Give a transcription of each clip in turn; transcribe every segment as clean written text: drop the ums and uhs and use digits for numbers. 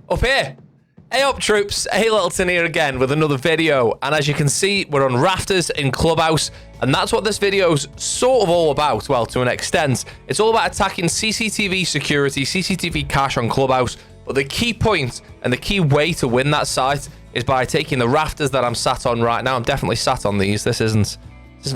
up here. Hey up troops, alyttletontwitch here again with another video, and as you can see we're on rafters in Clubhouse, and that's what this video's sort of all about. Well, to an extent, it's all about attacking CCTV security, CCTV cache on Clubhouse, but the key point and the key way to win that site is by taking the rafters that I'm sat on right now. I'm definitely sat on these. This isn't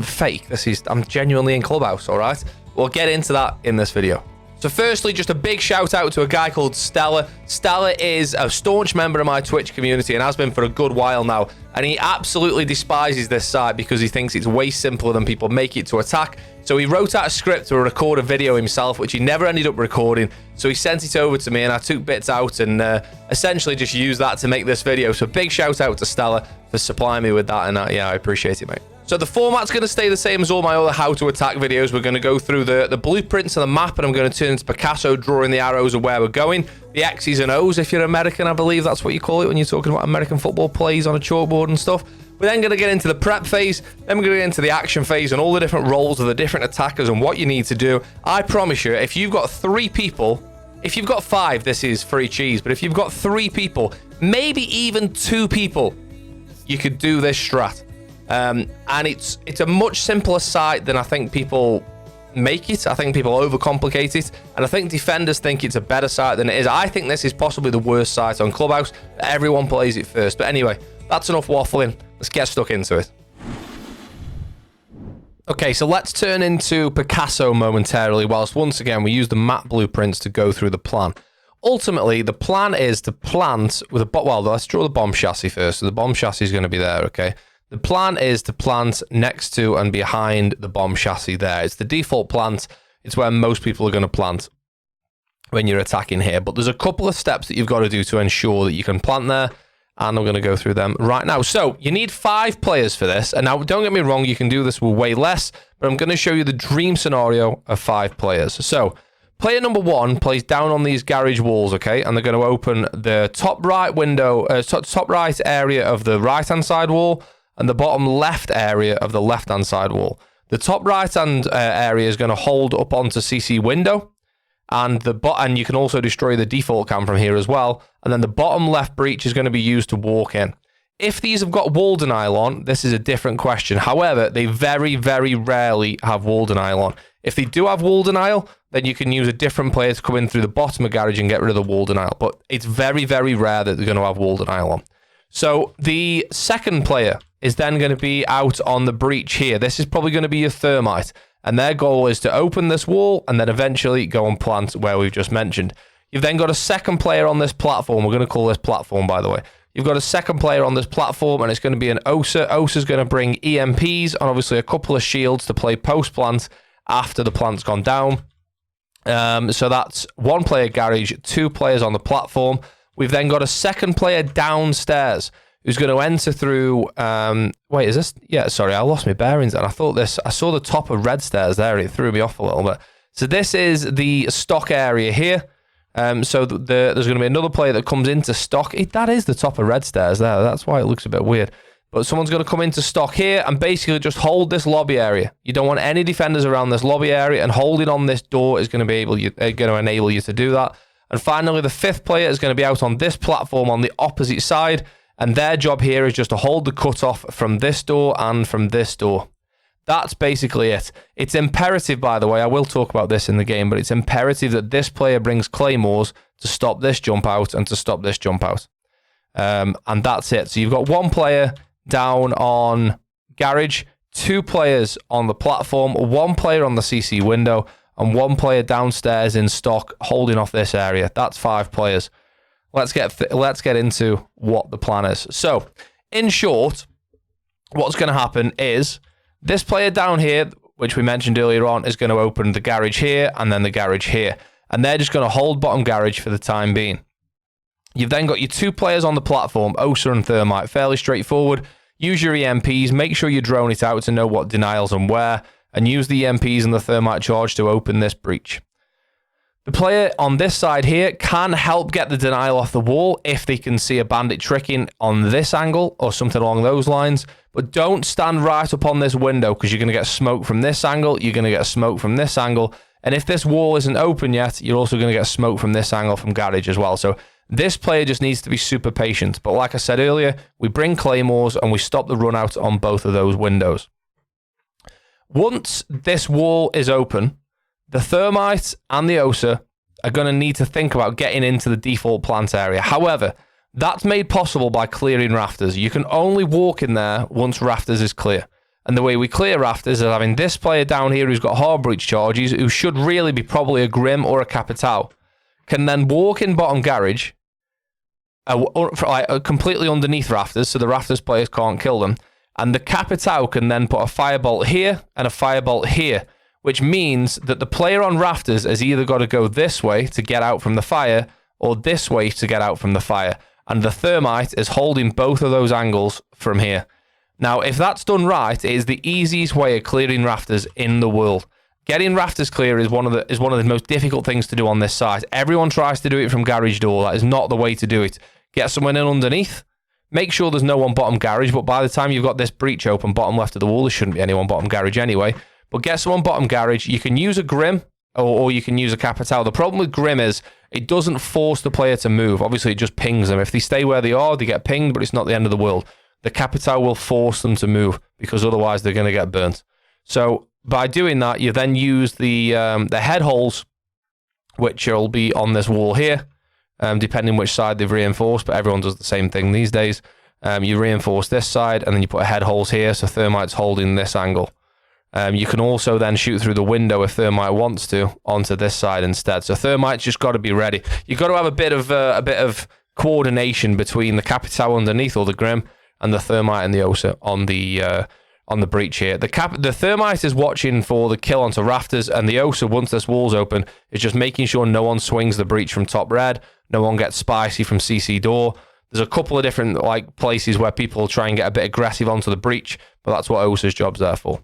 fake. I'm genuinely in Clubhouse, all right? We'll get into that in this video. So firstly, just a big shout out to a guy called Stella. Stella is a staunch member of my Twitch community and has been for a good while now. And he absolutely despises this site because he thinks it's way simpler than people make it to attack. So he wrote out a script to record a video himself, which he never ended up recording. So he sent it over to me and I took bits out and essentially just used that to make this video. So big shout out to Stella for supplying me with that. And yeah, I appreciate it, mate. So the format's going to stay the same as all my other how to attack videos. We're going to go through the blueprints of the map, and I'm going to turn into Picasso drawing the arrows of where we're going. The X's and O's, if you're American, I believe that's what you call it when you're talking about American football plays on a chalkboard and stuff. We're then going to get into the prep phase, then we're going to get into the action phase and all the different roles of the different attackers and what you need to do. I promise you, if you've got 3 people, if you've got 5, this is free cheese, but if you've got 3 people, maybe even 2 people, you could do this strat. And it's a much simpler site than I think people make it. I think people overcomplicate it, and I think defenders think it's a better site than it is. I think this is possibly the worst site on Clubhouse. Everyone plays it first. But anyway, that's enough waffling. Let's get stuck into it. Okay, so let's turn into Picasso momentarily, whilst once again we use the map blueprints to go through the plan. Ultimately, the plan is to plant with a well, let's draw the bomb chassis first. So the bomb chassis is going to be there, okay? The plan is to plant next to and behind the bomb chassis there. It's the default plant. It's where most people are going to plant when you're attacking here. But there's a couple of steps that you've got to do to ensure that you can plant there. And I'm going to go through them right now. So you need 5 players for this. And now, don't get me wrong, you can do this with way less. But I'm going to show you the dream scenario of 5 players. So player number 1 plays down on these garage walls, okay? And they're going to open the top right window, top right area of the right-hand side wall, and the bottom left area of the left-hand side wall. The top right-hand area is going to hold up onto CC window, and you can also destroy the default cam from here as well. And then the bottom left breach is going to be used to walk in. If these have got wall denial on, this is a different question. However, they very, very rarely have wall denial on. If they do have wall denial, then you can use a different player to come in through the bottom of garage and get rid of the wall denial. But it's very, very rare that they're going to have wall denial on. So the second player is then going to be out on the breach here. This is probably going to be your Thermite. And their goal is to open this wall and then eventually go and plant where we've just mentioned. You've then got a second player on this platform. We're going to call this platform, by the way. You've got a second player on this platform, and it's going to be an Osa. Osa's going to bring EMPs and obviously a couple of shields to play post-plant after the plant's gone down. So that's 1 player garage, 2 players on the platform. We've then got a second player downstairs who's going to enter through, wait, is this? Yeah, sorry, I lost my bearings, and I saw the top of red stairs there, and it threw me off a little bit. So this is the stock area here. So there's going to be another player that comes into stock. That is the top of red stairs there. That's why it looks a bit weird. But someone's going to come into stock here and basically just hold this lobby area. You don't want any defenders around this lobby area, and holding on this door is going to enable you to do that. And finally, the 5th player is going to be out on this platform on the opposite side. And their job here is just to hold the cutoff from this door and from this door. That's basically it. It's imperative, by the way, I will talk about this in the game, but it's imperative that this player brings claymores to stop this jump out and to stop this jump out. And that's it. So you've got 1 player down on garage, 2 players on the platform, 1 player on the CC window, and 1 player downstairs in stock holding off this area. That's 5 players. Let's get into what the plan is. So, in short, what's going to happen is this player down here, which we mentioned earlier on, is going to open the garage here and then the garage here. And they're just going to hold bottom garage for the time being. You've then got your 2 players on the platform, Osa and Thermite. Fairly straightforward. Use your EMPs. Make sure you drone it out to know what denials and where. And use the EMPs and the Thermite charge to open this breach. The player on this side here can help get the denial off the wall if they can see a bandit tricking on this angle or something along those lines. But don't stand right up on this window because you're going to get smoke from this angle. You're going to get smoke from this angle. And if this wall isn't open yet, you're also going to get smoke from this angle from garage as well. So This player just needs to be super patient. But like I said earlier, we bring claymores and we stop the run out on both of those windows. Once this wall is open, the Thermite and the Osa are going to need to think about getting into the default plant area. However, that's made possible by clearing rafters. You can only walk in there once rafters is clear. And the way we clear rafters is having this player down here who's got hard breach charges, who should really be probably a Grim or a Capitao, can then walk in bottom garage, completely underneath rafters, so the rafters players can't kill them. And the Capitao can then put a firebolt here and a firebolt here, which means that the player on rafters has either got to go this way to get out from the fire or this way to get out from the fire. And the Thermite is holding both of those angles from here. Now, if that's done right, it is the easiest way of clearing rafters in the world. Getting rafters clear is one of the most difficult things to do on this site. Everyone tries to do it from garage door. That is not the way to do it. Get someone in underneath. Make sure there's no one bottom garage, but by the time you've got this breach open bottom left of the wall, there shouldn't be anyone bottom garage anyway. But get someone bottom garage. You can use a Grim or you can use a Capitao. The problem with Grim is it doesn't force the player to move. Obviously, it just pings them. If they stay where they are, they get pinged, but it's not the end of the world. The Capitao will force them to move because otherwise they're going to get burnt. So by doing that, you then use the head holes, which will be on this wall here, depending which side they've reinforced, but everyone does the same thing these days. You reinforce this side, and then you put a head holes here, so Thermite's holding this angle. You can also then shoot through the window if Thermite wants to onto this side instead. So Thermite's just got to be ready. You've got to have a bit of coordination between the Capitao underneath or the Grim and the Thermite and the Osa on the breach here. The Thermite is watching for the kill onto rafters, and the Osa, once this wall's open, is just making sure no one swings the breach from top red, no one gets spicy from CC door. There's a couple of different places where people try and get a bit aggressive onto the breach, but that's what Osa's job's there for.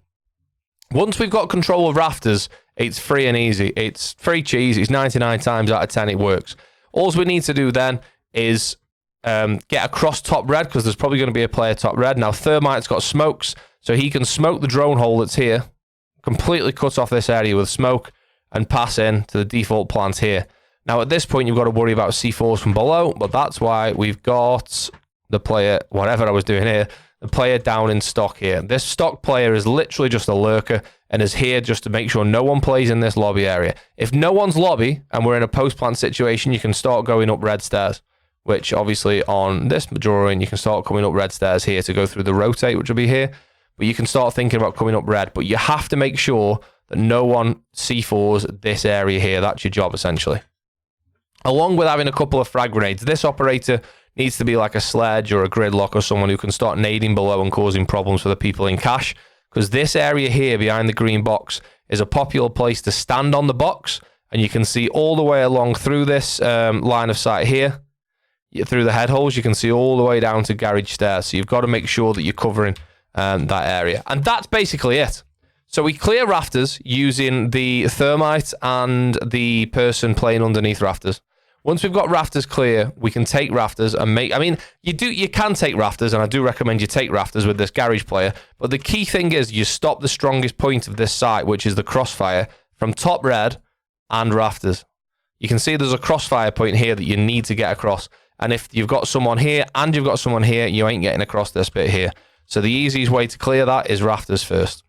Once we've got control of rafters, it's free and easy. It's free cheese. It's 99 times out of 10 it works. All we need to do then is get across top red, because there's probably going to be a player top red. Now, Thermite's got smokes, so he can smoke the drone hole that's here, completely cut off this area with smoke, and pass in to the default plant here. Now, at this point, you've got to worry about C4s from below, but that's why we've got the player, whatever I was doing here, the player down in stock here. This stock player is literally just a lurker and is here just to make sure no one plays in this lobby area. If no one's lobby and we're in a post-plant situation, you can start going up red stairs, which obviously on this drawing, you can start coming up red stairs here to go through the rotate, which will be here. But you can start thinking about coming up red, but you have to make sure that no one C4s this area here. That's your job, essentially. Along with having a couple of frag grenades, this operator needs to be like a Sledge or a Gridlock or someone who can start nading below and causing problems for the people in cash, because this area here behind the green box is a popular place to stand on the box, and you can see all the way along through this line of sight here, through the head holes, you can see all the way down to garage stairs. So you've got to make sure that you're covering that area. And that's basically it. So we clear rafters using the Thermite and the person playing underneath rafters. Once we've got rafters clear, we can take rafters and make... I mean, you can take rafters, and I do recommend you take rafters with this garage player, but the key thing is you stop the strongest point of this site, which is the crossfire, from top red and rafters. You can see there's a crossfire point here that you need to get across, and if you've got someone here and you've got someone here, you ain't getting across this bit here. So the easiest way to clear that is rafters first.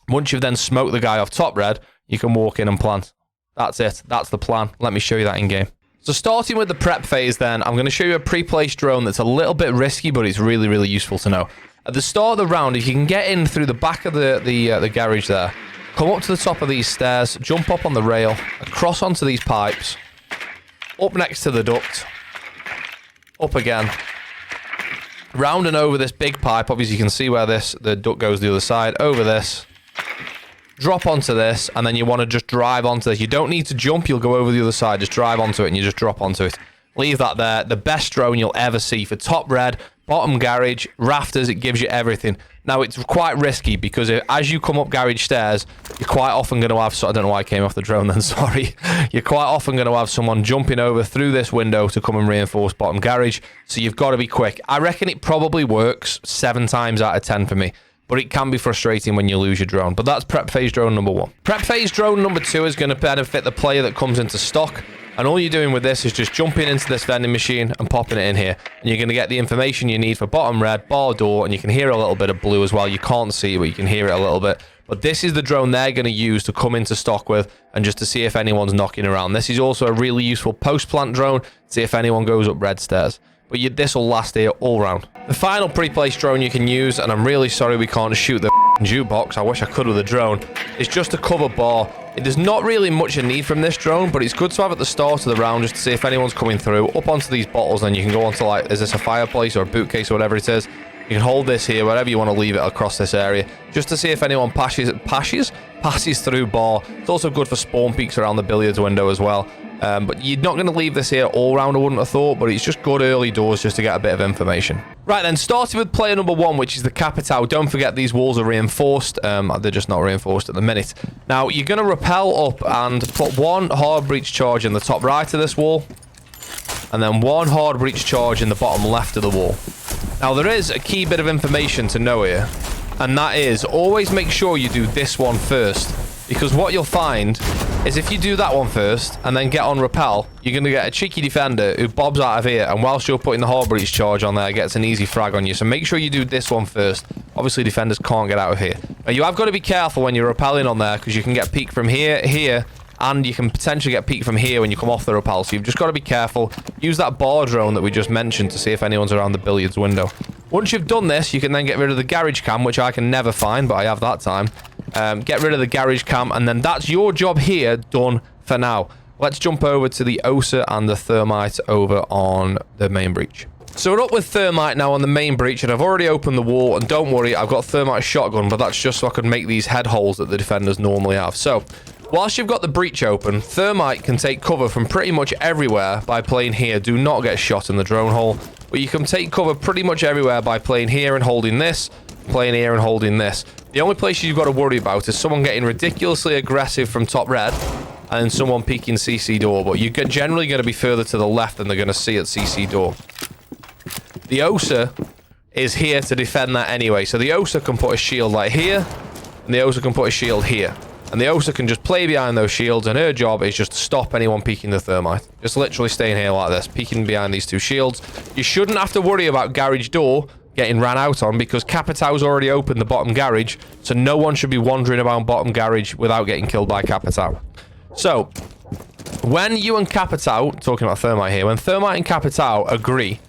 Once you've then smoked the guy off top red, you can walk in and plant. That's it. That's the plan. Let me show you that in game. So starting with the prep phase then, I'm going to show you a pre-placed drone that's a little bit risky, but it's really, really useful to know. At the start of the round, if you can get in through the back of the garage there, come up to the top of these stairs, jump up on the rail, across onto these pipes, up next to the duct, up again, round and over this big pipe. Obviously, you can see where the duct goes the other side, over this, drop onto this, and then you want to just drive onto this. You don't need to jump, you'll go over the other side, just drive onto it and you just drop onto it. Leave that there. The best drone you'll ever see for top red, bottom garage, rafters, it gives you everything. Now, it's quite risky because as you come up garage stairs, you're quite often going to have... I don't know why I came off the drone then, sorry. You're quite often going to have someone jumping over through this window to come and reinforce bottom garage, so you've got to be quick. I reckon it probably works 7 times out of 10 for me, but it can be frustrating when you lose your drone. But that's prep phase drone number 1. Prep phase drone number 2 is going to benefit the player that comes into stock. And all you're doing with this is just jumping into this vending machine and popping it in here. And you're going to get the information you need for bottom red, bar door, and you can hear a little bit of blue as well. You can't see it, but you can hear it a little bit. But this is the drone they're going to use to come into stock with and just to see if anyone's knocking around. This is also a really useful post-plant drone to see if anyone goes up red stairs. But this will last here all round. The final pre-placed drone you can use, and I'm really sorry we can't shoot the jukebox, I wish I could with a drone, is just a cover bar. There's not really much a need from this drone, but it's good to have at the start of the round just to see if anyone's coming through, up onto these bottles, and you can go onto, like, is this a fireplace or a bootcase or whatever it is. You can hold this here, wherever you want to leave it across this area, just to see if anyone passes through bar. It's also good for spawn peeks around the billiards window as well. But you're not going to leave this here all round, I wouldn't have thought, but it's just good early doors just to get a bit of information. Right then, starting with player number 1, which is the Capitao. Don't forget these walls are reinforced. They're just not reinforced at the minute. Now, you're going to rappel up and put 1 hard breach charge in the top right of this wall, and then 1 hard breach charge in the bottom left of the wall. Now, there is a key bit of information to know here, and that is always make sure you do this one first, because what you'll find is if you do that one first and then get on rappel, you're going to get a cheeky defender who bobs out of here, and whilst you're putting the hard breach charge on there, gets an easy frag on you. So make sure you do this one first. Obviously, defenders can't get out of here. Now, you have got to be careful when you're rappelling on there, because you can get peeked from here, and you can potentially get peeked from here when you come off the rappel. So you've just got to be careful. Use that bar drone that we just mentioned to see if anyone's around the billiards window. Once you've done this, you can then get rid of the garage cam, which I can never find, but I have that time. Get rid of the garage cam, and then that's your job here done for now. Let's jump over to the OSA and the Thermite over on the main breach. So we're up with Thermite now on the main breach, and I've already opened the wall, and don't worry, I've got Thermite shotgun, but that's just so I can make these head holes that the defenders normally have. So, whilst you've got the breach open, Thermite can take cover from pretty much everywhere by playing here. Do not get shot in the drone hole, but you can take cover pretty much everywhere by playing here and holding this, playing here and holding this. The only place you've got to worry about is someone getting ridiculously aggressive from top red and someone peeking CC door, but you're generally going to be further to the left than they're going to see at CC door. The OSA is here to defend that anyway, so the OSA can put a shield like here, and the OSA can put a shield here. And the OSA can just play behind those shields, and her job is just to stop anyone peeking the Thermite. Just literally staying here like this, peeking behind these 2 shields. You shouldn't have to worry about garage door getting ran out on, because Capitao's already opened the bottom garage, so no one should be wandering about bottom garage without getting killed by Capitao. So, when you and Capitao, talking about Thermite here, when Thermite and Capitao agree,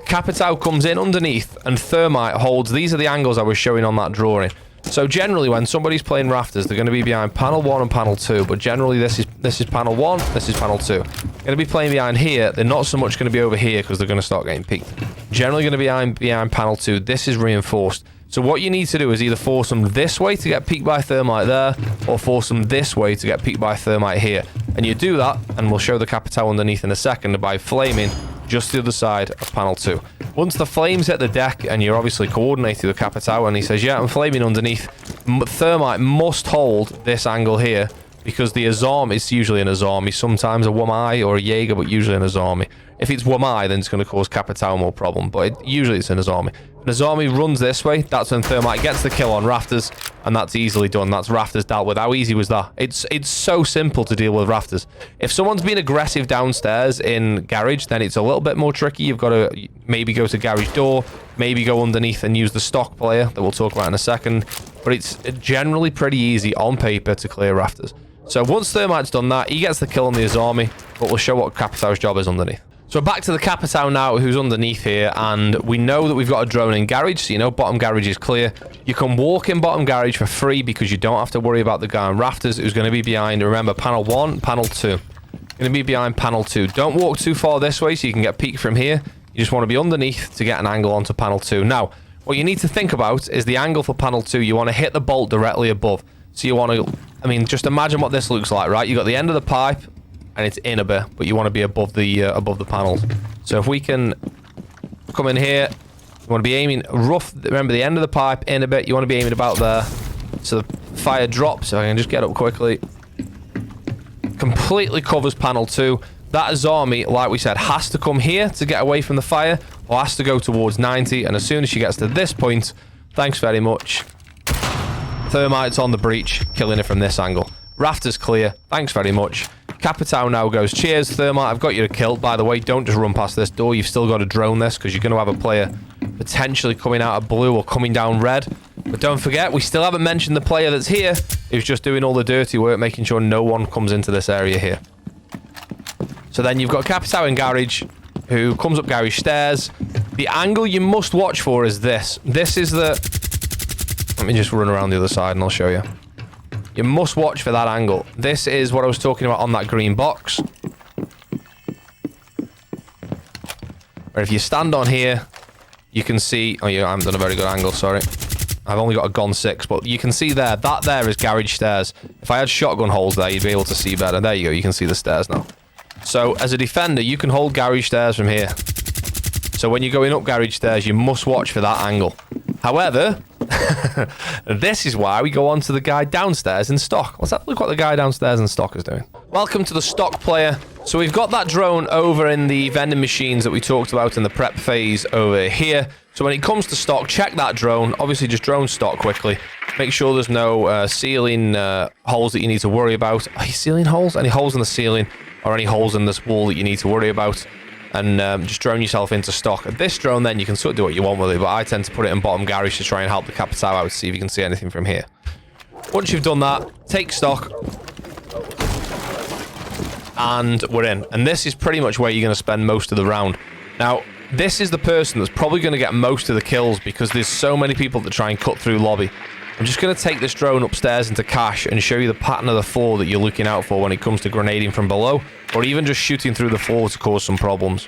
Capitao comes in underneath and Thermite holds. These are the angles I was showing on that drawing. So generally, when somebody's playing rafters, they're going to be behind panel 1 and panel 2. But generally, this is panel 1, this is panel 2. They're going to be playing behind here. They're not so much going to be over here because they're going to start getting peeked. Generally going to be behind panel 2. This is reinforced. So what you need to do is either force them this way to get peeked by Thermite there, or force them this way to get peeked by Thermite here. And you do that, and we'll show the Capitao underneath in a second, by flaming just the other side of panel 2. Once the flames hit the deck, and you're obviously coordinating with Capitao, and he says, yeah, I'm flaming underneath, Thermite must hold this angle here, because the Azami is usually an Azami, sometimes a Wamai or a Jaeger, but usually an Azami. If it's Wamai, then it's going to cause Capitao more problem, but usually it's an Azami. When Azami runs this way, that's when Thermite gets the kill on rafters, and that's easily done. That's rafters dealt with. How easy was that? It's so simple to deal with rafters. If someone's been aggressive downstairs in garage, then it's a little bit more tricky. You've got to maybe go to garage door, maybe go underneath and use the stock player that we'll talk about in a second, but it's generally pretty easy on paper to clear rafters. So once Thermite's done that, he gets the kill on the Azami, but we'll show what Capitao's job is underneath. So back to the Capitao now, who's underneath here, and we know that we've got a drone in garage, so you know bottom garage is clear. You can walk in bottom garage for free because you don't have to worry about the guy on rafters who's going to be behind, remember, panel 1, panel 2. Going to be behind panel 2. Don't walk too far this way so you can get peeked from here. You just want to be underneath to get an angle onto panel 2. Now, what you need to think about is the angle for panel 2. You want to hit the bolt directly above. So you want to, I mean, just imagine what this looks like, right? You've got the end of the pipe, and it's in a bit, but you want to be above the panels. So if we can come in here, you want to be aiming rough. Remember, the end of the pipe, in a bit, you want to be aiming about there. So the fire drops, if I can just get up quickly. Completely covers panel 2. That Azami, like we said, has to come here to get away from the fire, or has to go towards 90, and as soon as she gets to this point, thanks very much, Thermite's on the breach, killing it from this angle. Rafters clear, thanks very much. Capitao now goes, cheers, Thermite, I've got you a kill. By the way, don't just run past this door. You've still got to drone this because you're going to have a player potentially coming out of blue or coming down red. But don't forget, we still haven't mentioned the player that's here who's just doing all the dirty work, making sure no one comes into this area here. So then you've got Capitao in garage, who comes up garage stairs. The angle you must watch for is this. This is the... Let me just run around the other side and I'll show you. You must watch for that angle. This is what I was talking about on that green box. Or if you stand on here, you can see... Oh, yeah, I haven't done a very good angle, sorry. I've only got a gun 6, but you can see there. That there is garage stairs. If I had shotgun holes there, you'd be able to see better. There you go. You can see the stairs now. So, as a defender, you can hold garage stairs from here. So, when you're going up garage stairs, you must watch for that angle. However, this is why we go on to the guy downstairs in stock. Let's have a look what the guy downstairs in stock is doing. Welcome to the stock player. So, we've got that drone over in the vending machines that we talked about in the prep phase over here. So, when it comes to stock, check that drone. Obviously, just drone stock quickly. Make sure there's no ceiling holes that you need to worry about. Are you ceiling holes? Any holes in the ceiling? Or any holes in this wall that you need to worry about, and just drone yourself into stock. At this drone, then you can sort of do what you want with it, but I tend to put it in bottom garage to try and help the Capitao out to see if you can see anything from here. Once you've done that, take stock, and we're in. And this is pretty much where you're going to spend most of the round. Now, this is the person that's probably going to get most of the kills because there's so many people that try and cut through lobby. I'm just going to take this drone upstairs into cache and show you the pattern of the floor that you're looking out for when it comes to grenading from below, or even just shooting through the floor to cause some problems.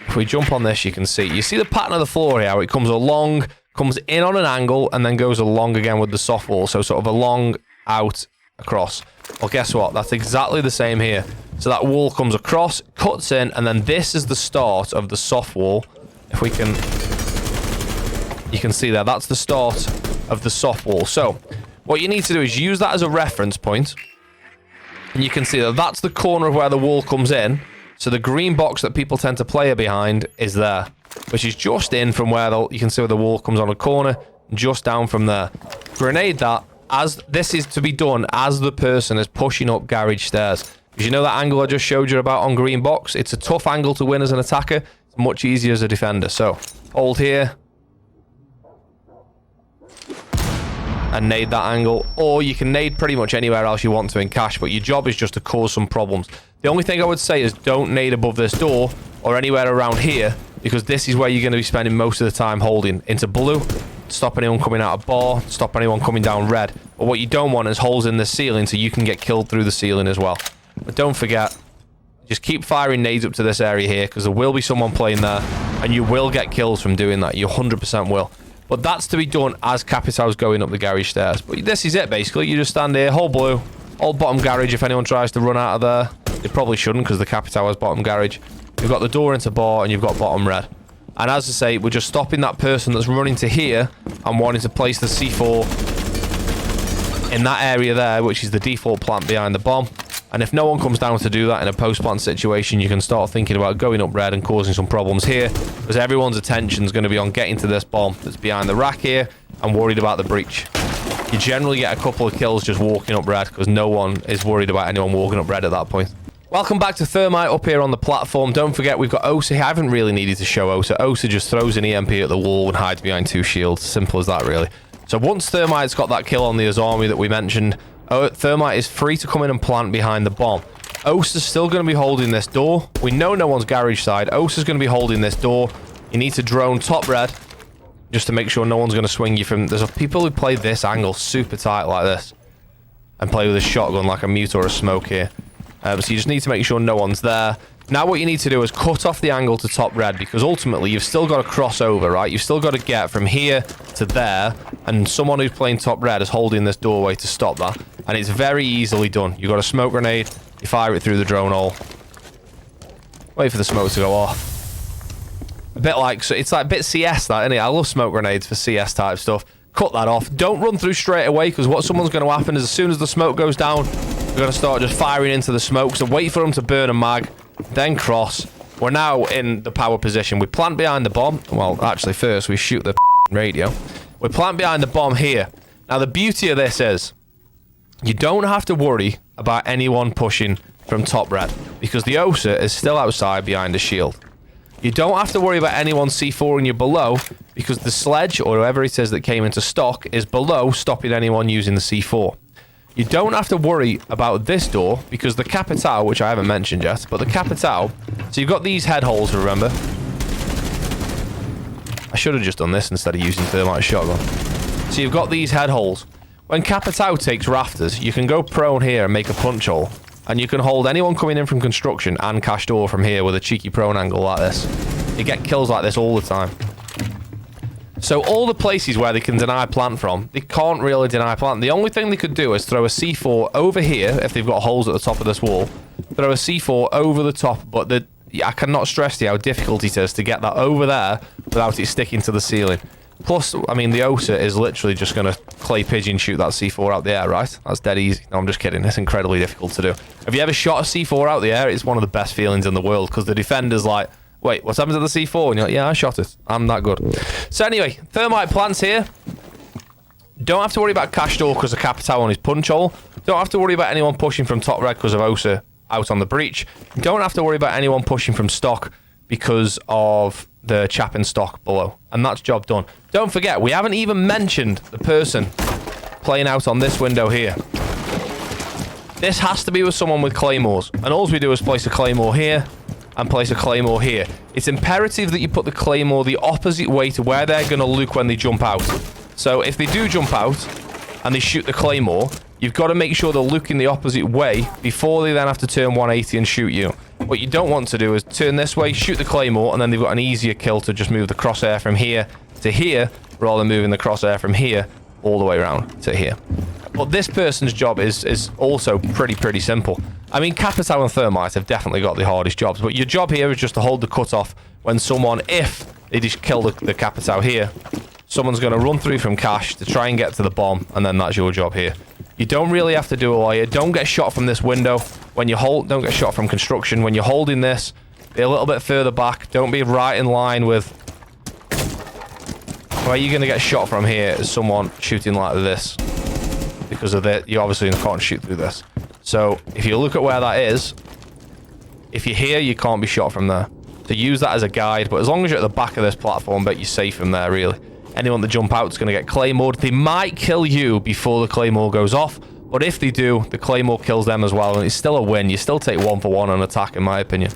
If we jump on this, you can see. You see the pattern of the floor here, how it comes along, comes in on an angle, and then goes along again with the soft wall, so sort of along, out, across. Well, guess what? That's exactly the same here. So that wall comes across, cuts in, and then this is the start of the soft wall. If we can... You can see there, that's the start of the soft wall. So, what you need to do is use that as a reference point. And you can see that that's the corner of where the wall comes in. So the green box that people tend to play behind is there. Which is just in from where you can see where the wall comes on a corner. Just down from there. Grenade that, as this is to be done as the person is pushing up garage stairs. Because you know that angle I just showed you about on green box? It's a tough angle to win as an attacker. It's much easier as a defender. So, hold here. And nade that angle, or you can nade pretty much anywhere else you want to in cache, but your job is just to cause some problems. The only thing I would say is don't nade above this door or anywhere around here, because this is where you're going to be spending most of the time holding into blue, stop anyone coming out of bar, stop anyone coming down red. But what you don't want is holes in the ceiling so you can get killed through the ceiling as well. But don't forget, just keep firing nades up to this area here, because there will be someone playing there, and you will get kills from doing that. You 100% will. But that's to be done as Capitao's going up the garage stairs. But this is it, basically. You just stand here, hold blue, hold bottom garage if anyone tries to run out of there. They probably shouldn't, because the Capitao has bottom garage. You've got the door into bar, and you've got bottom red. And as I say, we're just stopping that person that's running to here and wanting to place the C4 in that area there, which is the default plant behind the bomb. And if no one comes down to do that in a post-plant situation, you can start thinking about going up red and causing some problems here, because everyone's attention is going to be on getting to this bomb that's behind the rack here and worried about the breach. You generally get a couple of kills just walking up red, because no one is worried about anyone walking up red at that point. Welcome back to Thermite up here on the platform. Don't forget, we've got Osa here. I haven't really needed to show Osa. Osa just throws an EMP at the wall and hides behind 2 shields. Simple as that, really. So once Thermite's got that kill on the Azami that we mentioned, Thermite is free to come in and plant behind the bomb. Osa's still going to be holding this door. We know no one's garage side. Osa's going to be holding this door. You need to drone top red just to make sure no one's going to swing you from... There's people who play this angle super tight like this and play with a shotgun like a mute or a smoke here. So you just need to make sure no one's there. Now what you need to do is cut off the angle to top red, because ultimately you've still got to cross over, right? You've still got to get from here to there, and someone who's playing top red is holding this doorway to stop that. And it's very easily done. You've got a smoke grenade, you fire it through the drone hole. Wait for the smoke to go off. A bit like, so it's like a bit CS that, isn't it? I love smoke grenades for CS type stuff. Cut that off. Don't run through straight away, because what someone's going to happen is as soon as the smoke goes down, you're going to start just firing into the smoke. So wait for them to burn a mag, then cross. We're now in the power position. We plant behind the bomb. Well, actually, first we shoot the radio. We plant behind the bomb here. Now, the beauty of this is, You don't have to worry about anyone pushing from top red, because the OSA is still outside behind the shield. You don't have to worry about anyone C4ing you below, because the Sledge, or whoever it is that came into stock, is below, stopping anyone using the C4. You don't have to worry about this door, because the Capitao, which I haven't mentioned yet, but the Capitao, so you've got these head holes, remember? I should have just done this instead of using Thermite shotgun. So you've got these head holes. When Capitao takes rafters, you can go prone here and make a punch hole. And you can hold anyone coming in from construction and cash door from here with a cheeky prone angle like this. You get kills like this all the time. So all the places where they can deny plant from, they can't really deny plant. The only thing they could do is throw a C4 over here, if they've got holes at the top of this wall. Throw a C4 over the top, but I cannot stress to you how difficult it is to get that over there without it sticking to the ceiling. Plus, I mean, the OSA is literally just going to clay pigeon shoot that C4 out the air, right? That's dead easy. No, I'm just kidding. It's incredibly difficult to do. Have you ever shot a C4 out the air? It's one of the best feelings in the world, because the defender's like, wait, what's happened to the C4? And you're like, yeah, I shot it. I'm that good. So anyway, Thermite plants here. Don't have to worry about cash door because of Capitao on his punch hole. Don't have to worry about anyone pushing from top red because of OSA out on the breach. Don't have to worry about anyone pushing from stock because of the chap in stock below. And that's job done. Don't forget, we haven't even mentioned the person playing out on this window here. This has to be with someone with claymores. And all we do is place a claymore here and place a claymore here. It's imperative that you put the claymore the opposite way to where they're going to look when they jump out. So if they do jump out and they shoot the claymore, you've got to make sure they're looking the opposite way before they then have to turn 180 and shoot you. What you don't want to do is turn this way, shoot the claymore, and then they've got an easier kill to just move the crosshair from here to here, rather than moving the crosshair from here all the way around to here. But this person's job is also pretty simple. I mean, Capitao and Thermite have definitely got the hardest jobs, but your job here is just to hold the cutoff when someone, if they just kill the Capitao here, someone's going to run through from cash to try and get to the bomb, and then that's your job here. You don't really have to do a lot here. Don't get shot from this window. When you hold, don't get shot from construction. When you're holding this, be a little bit further back. Don't be right in line with where you're going to get shot from here is someone shooting like this. Because of that, you obviously can't shoot through this. So if you look at where that is, if you're here, you can't be shot from there. So use that as a guide. But as long as you're at the back of this platform, bet you're safe from there, really. Anyone that jump out is going to get claymored. They might kill you before the claymore goes off, but if they do, the claymore kills them as well, and it's still a win. You still take 1 for 1 on attack, in my opinion.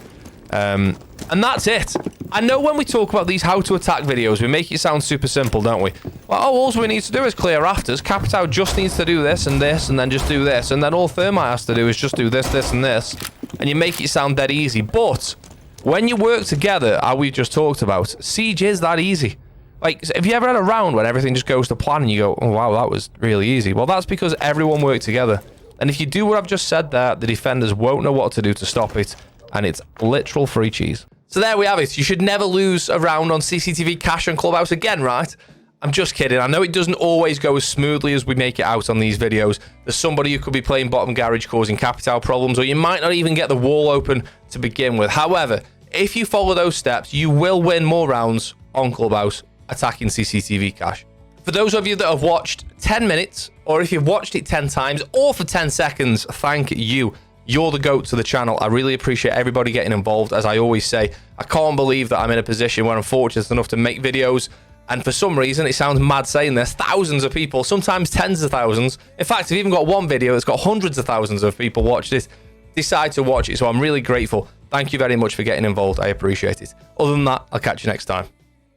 And that's it. I know when we talk about these how to attack videos, we make it sound super simple, don't we? Well, all we need to do is clear rafters. Capitao just needs to do this, and then just do this, and then all Thermite has to do is just do this, this, and this, and you make it sound dead easy. But when you work together, how we just talked about, Siege is that easy. Like, have you ever had a round when everything just goes to plan and you go, oh, wow, that was really easy? Well, that's because everyone worked together. And if you do what I've just said there, the defenders won't know what to do to stop it. And it's literal free cheese. So there we have it. You should never lose a round on CCTV cash and Clubhouse again, right? I'm just kidding. I know it doesn't always go as smoothly as we make it out on these videos. There's somebody who could be playing bottom garage causing Capitao problems, or you might not even get the wall open to begin with. However, if you follow those steps, you will win more rounds on Clubhouse attacking CCTV cache. For those of you that have watched 10 minutes, or if you've watched it 10 times, or for 10 seconds, thank you. You're the GOAT to the channel. I really appreciate everybody getting involved. As I always say, I can't believe that I'm in a position where I'm fortunate enough to make videos, and for some reason, it sounds mad saying this, thousands of people, sometimes tens of thousands. In fact, I've even got one video that's got hundreds of thousands of people watched it, decide to watch it, so I'm really grateful. Thank you very much for getting involved. I appreciate it. Other than that, I'll catch you next time.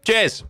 Cheers!